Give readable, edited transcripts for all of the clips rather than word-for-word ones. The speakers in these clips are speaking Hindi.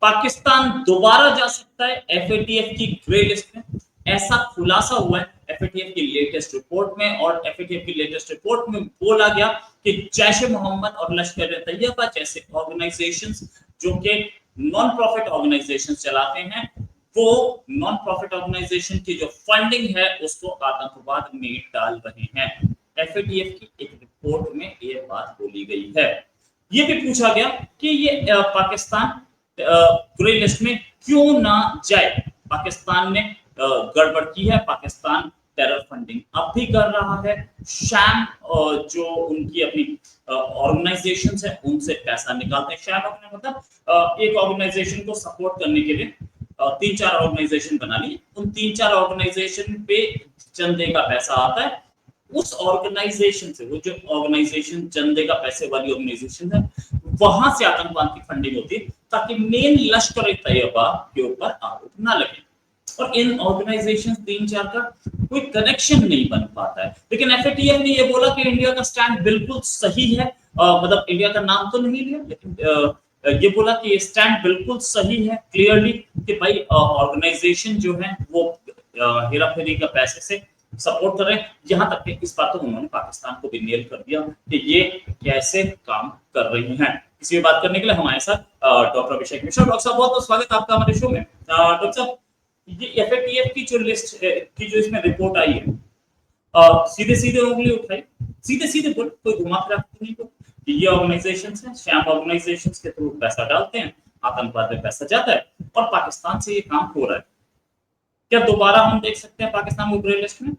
पाकिस्तान दोबारा जा सकता है एफएटीएफ की ग्रे लिस्ट में, ऐसा खुलासा हुआ है एफएटीएफ की लेटेस्ट रिपोर्ट में। और एफएटीएफ की लेटेस्ट रिपोर्ट में बोला गया कि जैश ए मोहम्मद और लश्कर ए तैयबा जैसे ऑर्गेनाइजेशंस जो कि नॉन प्रॉफिट ऑर्गेनाइजेशन चलाते हैं, वो नॉन प्रॉफिट ऑर्गेनाइजेशन की जो फंडिंग है उसको आतंकवाद में डाल रहे हैं। एफएटीएफ की एक रिपोर्ट में ये बात बोली गई है। ये भी पूछा गया कि ये पाकिस्तान ग्रे लिस्ट में क्यों ना जाए। पाकिस्तान ने गड़बड़ की है, पाकिस्तान टेरर फंडिंग अब भी कर रहा है। शैम जो उनकी अपनी ऑर्गेनाइजेशंस है उनसे पैसा निकालते हैं। शैम मतलब एक ऑर्गेनाइजेशन को सपोर्ट करने के लिए 3-4 ऑर्गेनाइजेशन बना ली, उन 3-4 ऑर्गेनाइजेशन पे चंदे का पैसा आता है, उस ऑर्गेनाइजेशन से, वो जो ऑर्गेनाइजेशन चंदे का पैसे वाली ऑर्गेनाइजेशन है, वहां से आतंकवाद की फंडिंग होती है ताकि मेन लश्कर ए तैयबा के ऊपर आरोप ना लगे। और इन ऑर्गेनाइजेशन 3-4 का कोई कनेक्शन नहीं बन पाता है। लेकिन एफएटीएफ ने ये बोला कि इंडिया का स्टैंड बिल्कुल सही है, मतलब इंडिया का नाम तो नहीं लिया, लेकिन ये बोला कि ये स्टैंड बिल्कुल सही है क्लियरली कि भाई ऑर्गेनाइजेशन जो है वो हेराफेरी का पैसे से सपोर्ट कर रहे हैं। यहां तक कि इस बात को उन्होंने पाकिस्तान को भी नेल कर दिया कि ये कैसे काम कर रही हैं। इसी में बात करने के लिए हमारे साथ डॉक्टर अभिषेक मिश्रा। डॉक्टर साहब बहुत बहुत स्वागत आपका हमारे शो में। डॉक्टर साहब, ये एफएटीएफ की जो लिस्ट की जो इसमें रिपोर्ट आई है, सीधे सीधे उंगली उठाई, सीधे सीधे बोल, कोई घुमा फिरा नहीं बोल कि ये ऑर्गेनाइजेशंस हैं, शैम ऑर्गेनाइजेशंस के थ्रू पैसा डालते हैं, आतंकवाद में पैसा जाता है और पाकिस्तान से ये काम हो रहा है। क्या दोबारा हम देख सकते हैं पाकिस्तान को ग्रे लिस्ट में?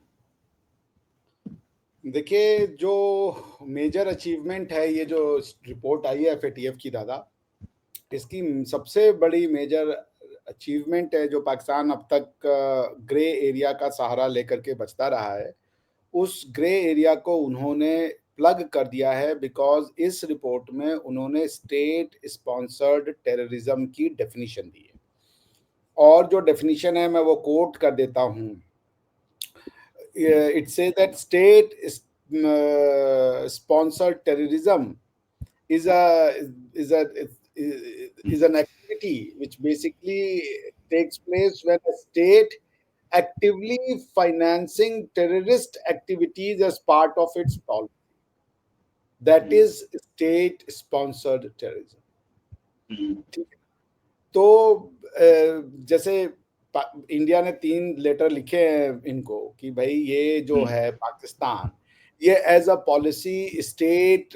देखिए, जो मेजर अचीवमेंट है, ये जो रिपोर्ट आई है एफएटीएफ की, दादा, इसकी सबसे बड़ी मेजर अचीवमेंट है जो पाकिस्तान अब तक ग्रे एरिया का सहारा लेकर के बचता रहा है, उस ग्रे एरिया को उन्होंने प्लग कर दिया है। बिकॉज इस रिपोर्ट में उन्होंने स्टेट स्पॉन्सर्ड टेररिज्म की डेफिनेशन दी है, और जो डेफिनेशन है मैं वो कोट कर देता हूँ। It says that state sponsored terrorism is an activity which basically takes place when a state actively financing terrorist activities as part of its policy. That is state sponsored terrorism. ठीक है, तो जैसे इंडिया ने 3 लेटर लिखे हैं इनको कि भाई ये जो है पाकिस्तान, ये एज अ पॉलिसी स्टेट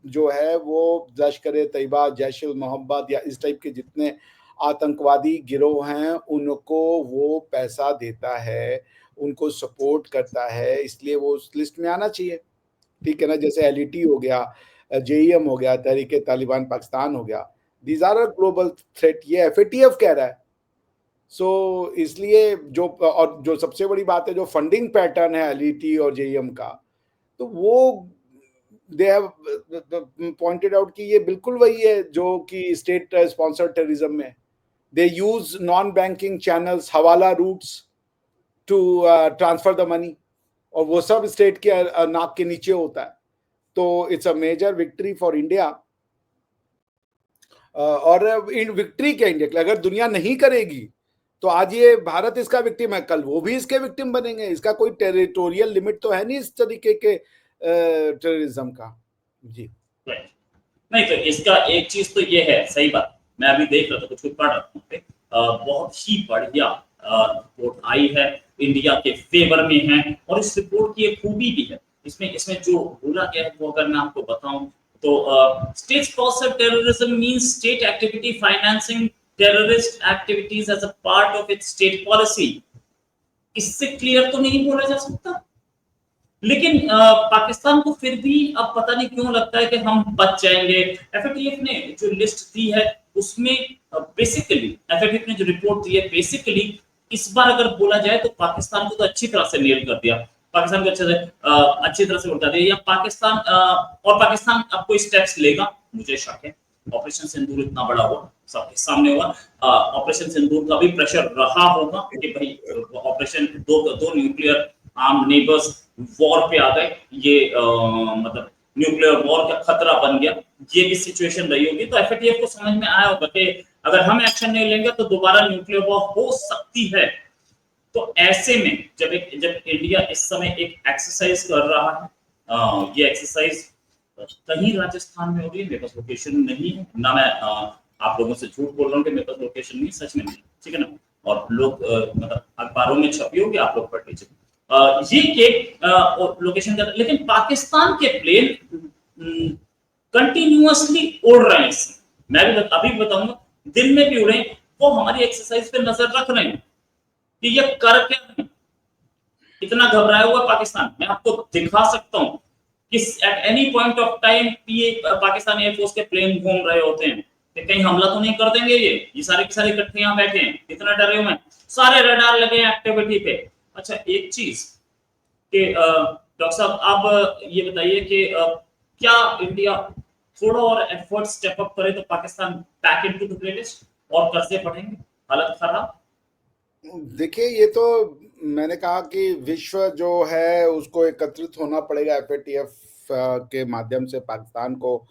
जो है वो लश्कर ए तैयबा, जैश ए मोहम्मद या इस टाइप के जितने आतंकवादी गिरोह हैं उनको वो पैसा देता है, उनको सपोर्ट करता है, इसलिए वो उस लिस्ट में आना चाहिए। ठीक है ना, जैसे एलईटी हो गया, जेईएम हो गया, तहरीके तालिबान पाकिस्तान हो गया, these are a global threat, ये एफएटीएफ कह रहा है। सो इसलिए जो सबसे बड़ी बात है, जो फंडिंग पैटर्न है एलईटी और जेईएम का, तो वो दे हैव पॉइंटेड आउट कि ये बिल्कुल वही है जो कि स्टेट स्पॉन्सर्ड टेररिज्म में they use non banking channels, hawala routes to transfer the money, और वो सब स्टेट के नाक के नीचे होता है। तो it's a major victory for India, और विक्ट्री क्या इंडिया की, अगर दुनिया नहीं करेगी तो आज ये भारत इसका विक्टिम है, कल वो भी इसके विक्टिम बनेंगे। इसका कोई टेरिटोरियल लिमिट तो है नहीं इस तरीके के टेररिज्म का। जी नहीं, तो इसका एक चीज तो ये है, सही बात, मैं अभी देख रहा था, कुछ पढ़ रहा हूँ, बहुत ही बढ़िया रिपोर्ट आई है, इंडिया के फेवर में है। और इस रिपोर्ट की एक खूबी भी है, इसमें जो बोला गया है वो अगर मैं आपको बताऊं तो state sponsored terrorism means state activity financing terrorist activities as a part of its state policy। इससे क्लियर तो नहीं बोला जा सकता, लेकिन पाकिस्तान को फिर भी अब पता नहीं क्यों लगता है कि हम बच जाएंगे। एफएटीएफ ने जो लिस्ट दी है उसमें बेसिकली एफएटीएफ ने जो रिपोर्ट दी है, बेसिकली इस बार अगर बोला जाए तो पाकिस्तान को तो अच्छी तरह से नेल कर दिया, पाकिस्तान को अच्छी तरह से बता दिया। या पाकिस्तान अब कोई स्टेप्स लेगा, मुझे शक है। ऑपरेशन सिंदूर इतना बड़ा हुआ, सबके सामने हुआ, ऑपरेशन सिंदूर का भी प्रेशर रहा होगा कि भाई ऑपरेशन दो न्यूक्लियर आर्म नेबर्स वॉर पे आ गए, ये मतलब न्यूक्लियर वॉर का खतरा बन गया, ये भी सिचुएशन रही होगी, तो एफएटीएफ को समझ में आया होगा कि अगर हम एक्शन नहीं लेंगे तो दोबारा न्यूक्लियर वॉर हो सकती है। तो ऐसे में जब इंडिया इस समय एक एक्सरसाइज कर रहा है, ये एक्सरसाइज कहीं राजस्थान में हो रही है, मेरे पास लोकेशन नहीं है ना, मैं आप लोगों से झूठ बोल रहा हूँ कि मेरे पास लोकेशन नहीं, सच में नहीं, ठीक है ना, और लोग मतलब अखबारों में छपी होगी, आप लोग पढ़ लीजिए। ये केक लोकेशन का, लेकिन पाकिस्तान के प्लेन कंटिन्यूअसली उड़ रहे हैं। मैं भी अभी बताऊंगा, दिन में भी उड़े, वो हमारी एक्सरसाइज पे नजर रख रहे हैं कि ये कर क्या है, इतना घबराया हुआ पाकिस्तान। मैं आपको दिखा सकता हूं कि at any point of time Pakistan air force के प्लेन घूम रहे होते हैं कि कहीं हमला तो नहीं कर देंगे, ये सारे के सारे इकट्ठे यहाँ बैठे हैं, इतना डरे हुए हैं, सारे रडार लगे हैं एक्टिविटी पे। अच्छा एक चीज कि डॉक्टर साहब आप ये बताइए कि क्या इंडिया थोड़ा और एफर्ट स्टेप अप करे तो Pakistan back into the playlist और कर्जे बढ़ेंगे, हालत खराब? देखिए, ये तो मैंने कहा कि विश्व जो है उसको एकत्रित होना पड़ेगा एफएटीएफ के माध्यम से पाकिस्तान को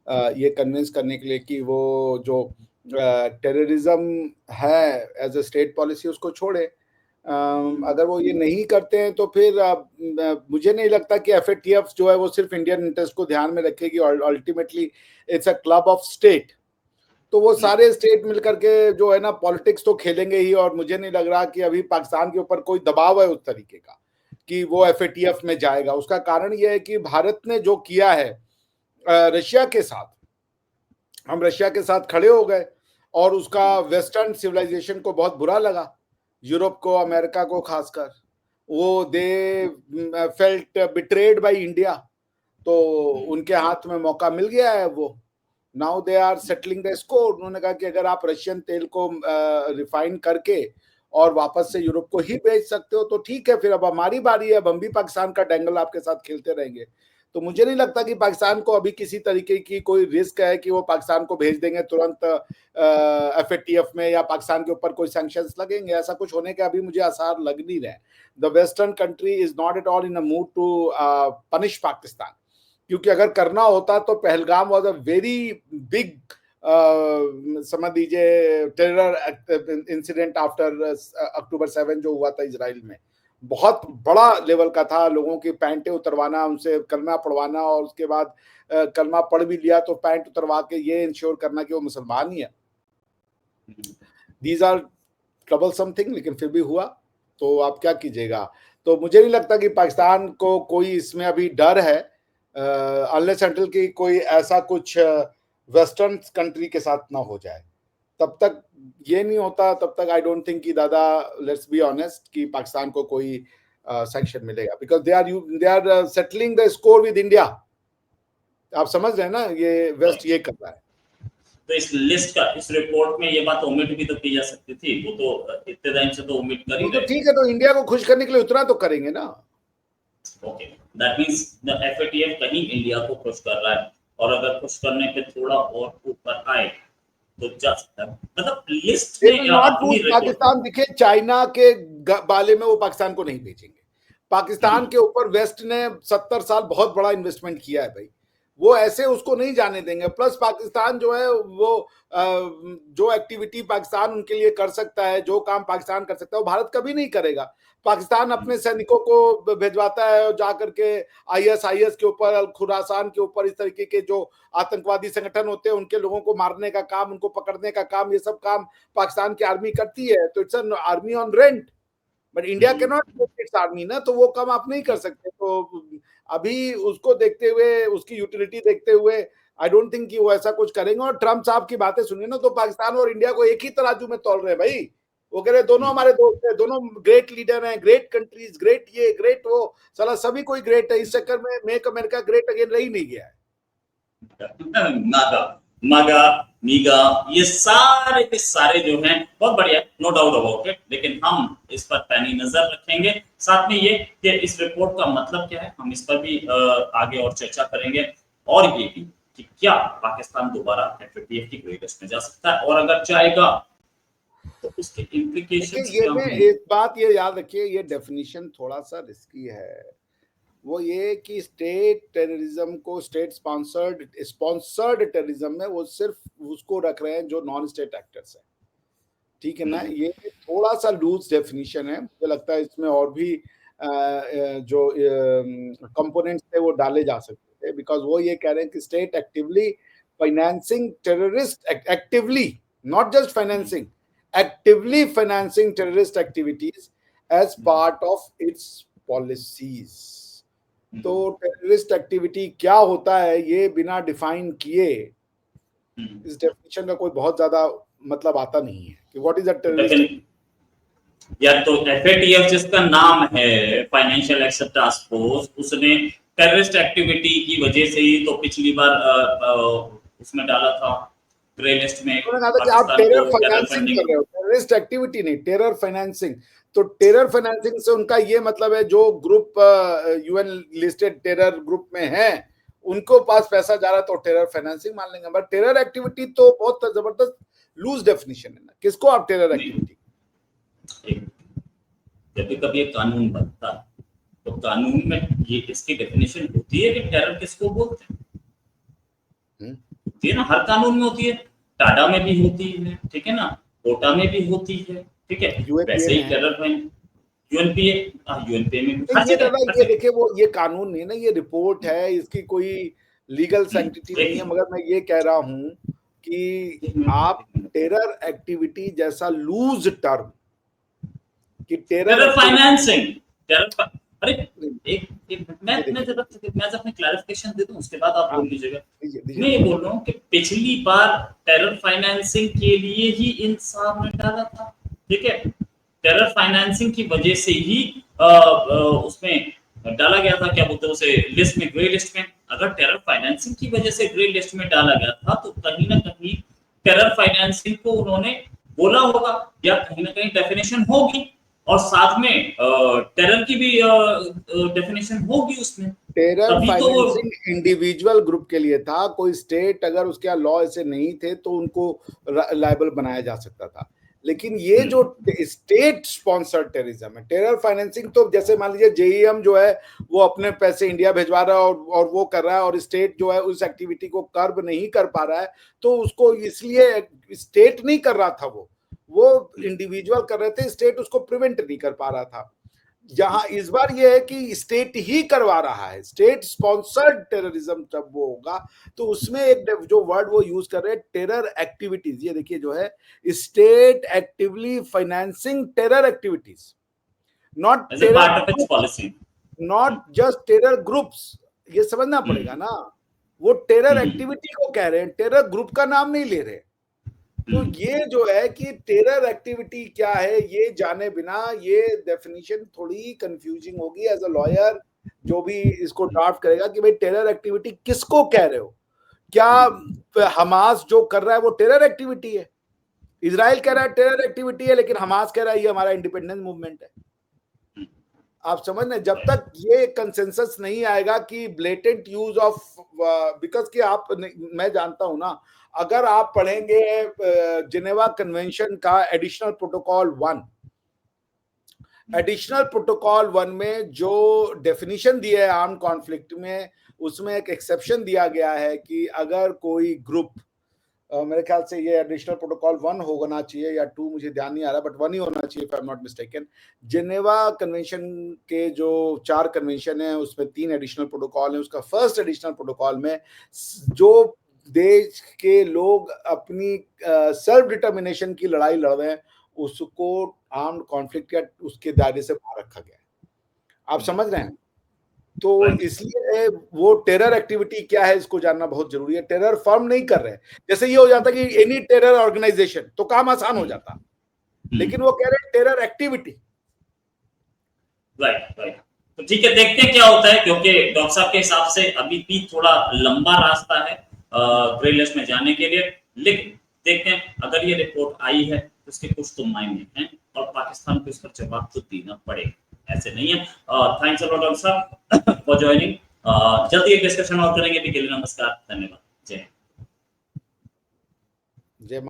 ये कन्विंस करने के लिए कि वो जो टेररिज्म है एज ए स्टेट पॉलिसी उसको छोड़े। अगर वो ये नहीं करते हैं तो फिर मुझे नहीं लगता कि एफएटीएफ जो है वो सिर्फ इंडियन इंटरेस्ट को ध्यान में रखेगी, और ultimately it's a club of state. तो वो सारे स्टेट मिलकर के जो है ना पॉलिटिक्स तो खेलेंगे ही, और मुझे नहीं लग रहा कि अभी पाकिस्तान के ऊपर कोई दबाव है उस तरीके का कि वो एफएटीएफ में जाएगा। उसका कारण ये है कि भारत ने जो किया है रशिया के साथ, हम रशिया के साथ खड़े हो गए और उसका वेस्टर्न सिविलाइजेशन को बहुत बुरा लगा, यूरोप को, अमेरिका को खासकर। वो they felt betrayed by India, तो उनके हाथ में मौका मिल गया है। वो now they are settling the score. उन्होंने कहा कि अगर आप रशियन तेल को रिफाइन करके और वापस से यूरोप को ही बेच सकते हो तो ठीक है, फिर अब हमारी बारी है, अब हम भी पाकिस्तान का डेंगल आपके साथ खेलते रहेंगे। तो मुझे नहीं लगता कि पाकिस्तान को अभी किसी तरीके की कोई रिस्क है कि वो पाकिस्तान को भेज देंगे तुरंत एफएटीएफ में, या पाकिस्तान के ऊपर कोई सैंक्शंस लगेंगे। ऐसा कुछ होने के अभी मुझे आसार लग नहीं रहे। The western country is not at all in a mood to punish Pakistan, क्योंकि अगर करना होता तो Pahalgam was a very big समझ लीजिए टेरर इंसिडेंट आफ्टर अक्टूबर 7 जो हुआ था इजराइल में, बहुत बड़ा लेवल का था। लोगों की पैंटें उतरवाना, उनसे कलमा पढ़वाना, और उसके बाद कलमा पढ़ भी लिया तो पैंट उतरवा के ये इंश्योर करना कि वो मुसलमान ही है। दीज आर ट्रबल समथिंग, लेकिन फिर भी हुआ, तो आप क्या कीजिएगा। तो मुझे नहीं लगता कि पाकिस्तान को कोई इसमें अभी डर है, अनलेस अनटिल की कोई ऐसा कुछ वेस्टर्न कंट्री के साथ ना हो जाए। तब तक ये नहीं होता, तब तक आई डोंट थिंक कि दादा, लेट्स बी ऑनेस्ट, कि पाकिस्तान को कोई सैंक्शन मिलेगा, because they are settling the score with India. आप समझ रहे हैं ना, ये वेस्ट ये कर रहा है। तो इस लिस्ट का, इस रिपोर्ट में ये बात ओमिट भी तो की जा सकती थी, वो तो इतने टाइम से तो ओमिट कर ही तो रहे। ठीक है, तो इंडिया को खुश करने के लिए उतना तो करेंगे ना। Okay, that means the FATF कहीं इंडिया को खुश कर रहा है, और अगर खुश करने पे थोड़ा और ऊपर आए तो जा सकता है। मतलब लिस्ट में अपनी पाकिस्तान दिखे चाइना के बाले में, वो पाकिस्तान को नहीं भेजेंगे। पाकिस्तान के ऊपर वेस्ट ने 70 साल बहुत बड़ा इन्वेस्टमेंट किया है भाई, वो ऐसे उसको नहीं जाने देंगे। प्लस पाकिस्तान जो है वो जो एक्टिविटी पाकिस्तान उनके लिए कर सकता है, जो काम पाकिस्तान कर सकता है, वो भारत कभी नहीं करेगा। पाकिस्तान अपने सैनिकों को भेजवाता है जा करके आईएसआईएस के ऊपर, अल खुरासान के ऊपर, इस तरीके के जो आतंकवादी संगठन होते हैं उनके लोगों को मारने का काम, उनको पकड़ने का काम, ये सब काम पाकिस्तान की आर्मी करती है। तो it's an army on rent, but India can not it's army ना, तो वो काम आप नहीं कर सकते। तो अभी उसको देखते हुए, उसकी यूटिलिटी देखते हुए, आई डोंट थिंक कि वो ऐसा कुछ करेंगे। और ट्रम्प साहब की बातें सुनिए ना, तो पाकिस्तान और इंडिया को एक ही तराजू में तोल रहे हैं भाई। वो कह रहे दोनों हमारे दोस्त हैं, दोनों ग्रेट लीडर हैं, ग्रेट कंट्रीज, ग्रेट ये ग्रेट वो, साला सभी कोई ग्रेट है। इस चक्कर में मेक अमेरिका ग्रेट अगेन रह ही नहीं गया है। नागा, मागा, मीगा, ये सारे के सारे जो हैं बहुत बढ़िया, नो डाउट अबाउट इट, लेकिन हम इस पर पैनी नजर रखेंगे। साथ में ये कि इस रिपोर्ट का मतलब क्या है, हम इस पर भी आगे और चर्चा करेंगे, और ये भी कि क्या पाकिस्तान दोबारा एफएटीएफ की ग्रे लिस्ट में जा सकता है, और अगर जाएगा तो उसके इम्प्लीकेशंस क्या ये होंगे। एक बात ये याद रखिए, ये डेफिनेशन थोड़ा सा रिस्की है। वो ये कि स्टेट टेररिज्म को, स्टेट स्पॉन्सर्ड टेररिज्म में वो सिर्फ उसको रख रहे हैं जो नॉन स्टेट एक्टर्स हैं, ठीक है ना। ये थोड़ा सा लूज डेफिनेशन है, मुझे लगता है इसमें और भी जो कंपोनेंट्स थे वो डाले जा सकते थे, बिकॉज वो ये कह रहे हैं कि state actively financing terrorist, actively, not just financing, actively financing terrorist activities as part of its policies. तो टेररिस्ट एक्टिविटी क्या होता है ये बिना डिफाइन किए इस डेफिनेशन का कोई बहुत ज्यादा मतलब आता नहीं है कि व्हाट इज अ टेररिस्ट। या तो एफएटीएफ जिसका नाम है फाइनेंशियल एक्शन टास्क फोर्स, उसने टेररिस्ट एक्टिविटी की वजह से ही तो पिछली बार उसमें डाला था ग्रे लिस्ट में आप टेरर फाइनेंसिंग कर रहे हो, टेररिस्ट एक्टिविटी नहीं, टेरर फाइनेंसिंग। तो टेरर फाइनेंसिंग से उनका ये मतलब है जो group UN listed terror group में है उनको पास पैसा जा रहा है तो टेरर फाइनेंसिंग मान लेंगे। बट टेरर एक्टिविटी तो बहुत जबरदस्त लूज डेफिनेशन है ना, किसको आप टेरर एक्टिविटी। जब भी कभी एक कानून बनता है तो कानून में ये इसकी डेफिनेशन होती है कि टेरर किसको बोलते हैं, होती है ना, हर कानून में होती है, टाडा में भी होती है, ठीक है ना, कोटा में भी होती है, ठीक है, वैसे ही टेरर में यूएनपीए में हर जगह। ये देखिए वो ये कानून नहीं ना, ये रिपोर्ट है, इसकी कोई लीगल सैंक्टिटी नहीं है, मगर मैं ये कह रहा हूं कि आप टेरर एक्टिविटी जैसा लूज टर्म कि टेरर फाइनेंसिंग, टेरर, अरे एक मैं जरा अपनी क्लैरिफिकेशन दे दूं उसके बाद आप बोल लीजिएगा। मैं ये बोल रहा हूँ कि पिछली बार टेरर फाइनेंसिंग के लिए ही इन साहब ने डाला था, ठीक है, टेरर फाइनेंसिंग की वजह से ही उसमें डाला गया था, क्या बोलते हैं उसे, लिस्ट में, ग्रे लिस्ट में। अगर टेरर फाइनेंसिंग की वजह से ग्रे लिस्ट में डाला गया था तो कहीं ना कहीं टेरर फाइनेंसिंग को उन्होंने बोला होगा या कहीं ना कहीं डेफिनेशन होगी, और साथ में टेरर की भी डेफिनेशन होगी उसमें। टेरर फाइनेंसिंग इंडिविजुअल ग्रुप के लिए था, कोई स्टेट अगर उसके लॉ ऐसे नहीं थे तो उनको लायबल बनाया जा सकता था। लेकिन ये जो स्टेट स्पॉन्सर्ड टेररिज्म है, टेरर फाइनेंसिंग, तो जैसे मान लीजिए जेईएम जो है वो अपने पैसे इंडिया भिजवा रहा है और वो कर रहा है, और स्टेट जो है उस एक्टिविटी को कर्ब नहीं कर पा रहा है, तो उसको इसलिए स्टेट नहीं कर रहा था, वो इंडिविजुअल कर रहे थे, स्टेट उसको प्रिवेंट नहीं कर पा रहा था। यहाँ इस बार ये है कि स्टेट ही करवा रहा है, स्टेट स्पॉन्सर्ड टेररिज्म जब वो होगा तो उसमें एक जो वर्ड वो यूज कर रहे हैं टेरर एक्टिविटीज, ये देखिए जो है state actively financing terror activities, not policy, not just terror groups, ये समझना पड़ेगा ना। वो टेरर एक्टिविटी को कह रहे हैं, टेरर ग्रुप का नाम नहीं ले रहे। तो ये जो है कि टेरर एक्टिविटी क्या है ये जाने बिना ये डेफिनेशन थोड़ी कंफ्यूजिंग होगी एज अ लॉयर जो भी इसको ड्राफ्ट करेगा कि भाई टेरर एक्टिविटी किसको कह रहे हो। क्या हमास जो कर रहा है वो टेरर एक्टिविटी है? इजराइल कह रहा है टेरर एक्टिविटी है, लेकिन हमास कह रहा है ये हमारा इंडिपेंडेंस मूवमेंट है। आप समझ रहे, जब तक ये कंसेंसस नहीं आएगा कि ब्लेटेंट यूज ऑफ, बिकॉज कि आप, मैं जानता हूं ना, अगर आप पढ़ेंगे जिनेवा कन्वेंशन का एडिशनल प्रोटोकॉल 1 में जो डेफिनेशन दिया है आर्म कॉन्फ्लिक्ट में, उसमें एक एक्सेप्शन दिया गया है कि अगर कोई ग्रुप, मेरे ख्याल से ये एडिशनल प्रोटोकॉल 1 होना चाहिए या 2, मुझे ध्यान नहीं आ रहा, बट 1 ही होना चाहिए if I am not mistaken. Geneva convention के जो 4 कन्वेंशन है उसमें 3 एडिशनल प्रोटोकॉल है। उसका फर्स्ट एडिशनल प्रोटोकॉल में जो देश के लोग अपनी सेल्फ डिटर्मिनेशन की लड़ाई लड़ रहे हैं उसको आर्म्ड कॉन्फ्लिक्ट या उसके दायरे से बाहर रखा गया है। आप समझ रहे हैं? तो इसलिए वो टेरर एक्टिविटी क्या है इसको जानना बहुत जरूरी है। टेरर फॉर्म नहीं कर रहे, जैसे ये हो जाता कि एनी टेरर ऑर्गेनाइजेशन, तो काम आसान हो जाता, लेकिन वो कह रहे टेरर एक्टिविटी। राइट। तो ठीक है, देखते हैं क्या होता है, क्योंकि डॉक्टर साहब के हिसाब से अभी भी थोड़ा लंबा रास्ता है ग्रे लिस्ट में जाने के लिए, लेकिन देखते हैं अगर ये रिपोर्ट आई है तो इसके कुछ तो मायने हैं और पाकिस्तान को इसका जवाब तो देना पड़ेगा, ऐसे नहीं है। थैंक्स अ लॉट डॉक्टर साहब फॉर ज्वाइनिंग। जल्दी एक डिस्कशन और करेंगे, अभी के लिए नमस्कार, धन्यवाद।